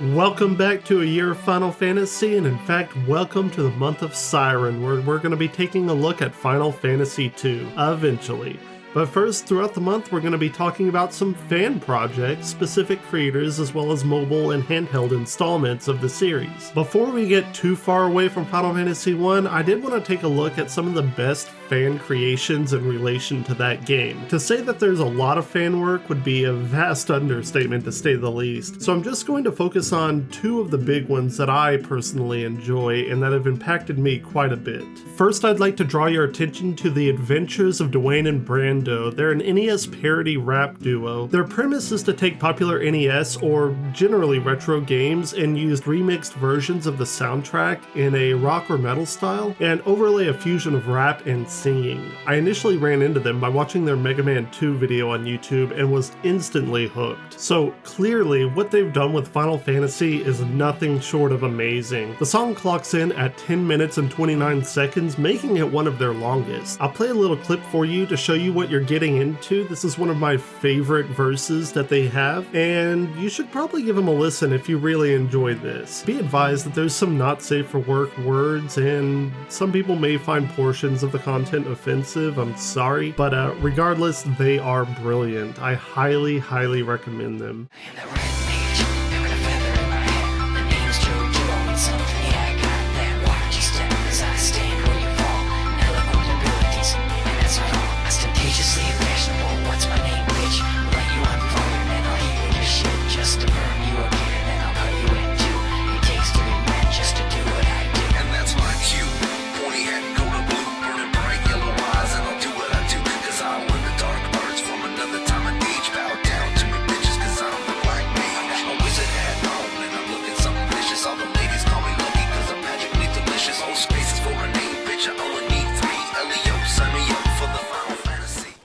Welcome back to a year of Final Fantasy, and in fact, welcome to the month of Siren, where we're going to be taking a look at Final Fantasy II, eventually. But first, throughout the month, we're going to be talking about some fan projects, specific creators, as well as mobile and handheld installments of the series. Before we get too far away from Final Fantasy I, I did want to take a look at some of the best fan creations in relation to that game. To say that there's a lot of fan work would be a vast understatement, to say the least. So I'm just going to focus on two of the big ones that I personally enjoy and that have impacted me quite a bit. First, I'd like to draw your attention to the Adventures of Duane and Brando. They're an NES parody rap duo. Their premise is to take popular NES or generally retro games and use remixed versions of the soundtrack in a rock or metal style and overlay a fusion of rap and singing. I initially ran into them by watching their Mega Man 2 video on YouTube and was instantly hooked. So clearly what they've done with Final Fantasy is nothing short of amazing. The song clocks in at 10 minutes and 29 seconds, making it one of their longest. I'll play a little clip for you to show you what you're getting into. This is one of my favorite verses that they have, and you should probably give them a listen if you really enjoy this. Be advised that there's some not safe for work words, and some people may find portions of the content offensive. I'm sorry, but regardless, they are brilliant. I highly recommend them.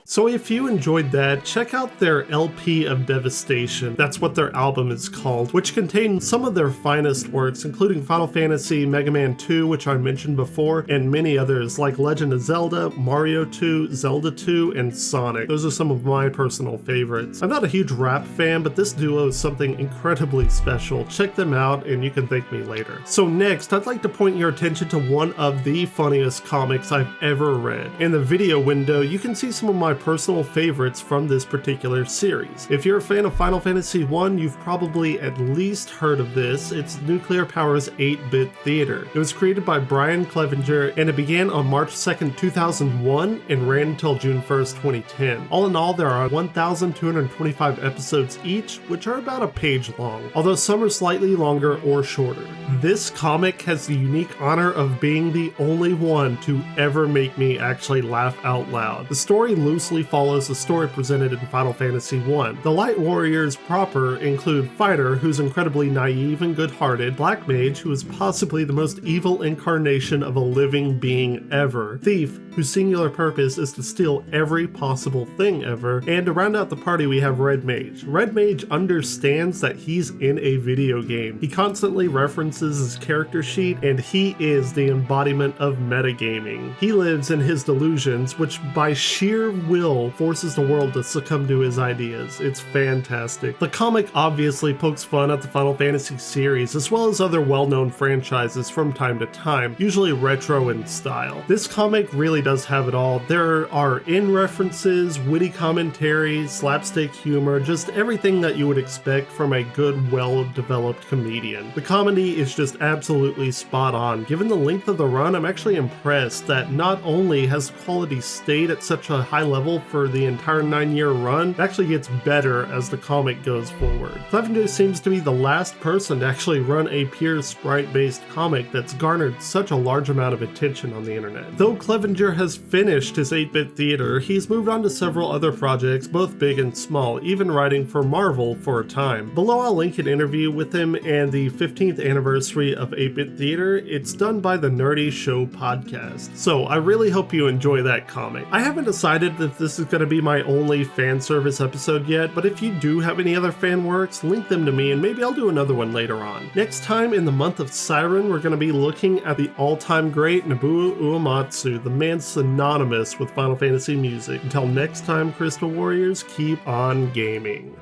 So if you enjoyed that, check out their LP of Devastation. That's what their album is called, which contains some of their finest works, including Final Fantasy, Mega Man 2, which I mentioned before, and many others like Legend of Zelda, Mario 2, Zelda 2, and Sonic. Those are some of my personal favorites. I'm not a huge rap fan, but this duo is something incredibly special. Check them out and you can thank me later. So next, I'd like to point your attention to one of the funniest comics I've ever read. In the video window, you can see some of my personal favorites from this particular series. If you're a fan of Final Fantasy I, you've probably at least heard of this. It's Nuclear Power's 8-Bit Theater. It was created by Brian Clevenger and it began on March 2nd, 2001 and ran until June 1st, 2010. All in all, there are 1,225 episodes each, which are about a page long, although some are slightly longer or shorter. This comic has the unique honor of being the only one to ever make me actually laugh out loud. The story loosely follows the story presented in Final Fantasy I. The Light Warriors proper include Fighter, who's incredibly naive and good-hearted, Black Mage, who is possibly the most evil incarnation of a living being ever, Thief, whose singular purpose is to steal every possible thing ever, and to round out the party we have Red Mage. Red Mage understands that he's in a video game. He constantly references his character sheet, and he is the embodiment of metagaming. He lives in his delusions, which by sheer will forces the world to succumb to his ideas. It's fantastic. The comic obviously pokes fun at the Final Fantasy series, as well as other well-known franchises from time to time, usually retro in style. This comic really does have it all. There are in-references, witty commentary, slapstick humor, just everything that you would expect from a good, well-developed comedian. The comedy is just absolutely spot on. Given the length of the run, I'm actually impressed that not only has the quality stayed at such a high level for the entire 9-year run, it actually gets better as the comic goes forward. Clevenger seems to be the last person to actually run a pure sprite-based comic that's garnered such a large amount of attention on the internet. Though Clevenger has finished his 8-Bit Theater, he's moved on to several other projects, both big and small, even writing for Marvel for a time. Below I'll link an interview with him and the 15th anniversary of 8-Bit Theater. It's done by the Nerdy Show podcast. So I really hope you enjoy that comic. I haven't decided if this is going to be my only fan service episode yet, but if you do have any other fan works, link them to me and maybe I'll do another one later on. Next time in the month of Siren, we're going to be looking at the all-time great Nobuo Uematsu, the man synonymous with Final Fantasy music. Until next time, Crystal Warriors, keep on gaming.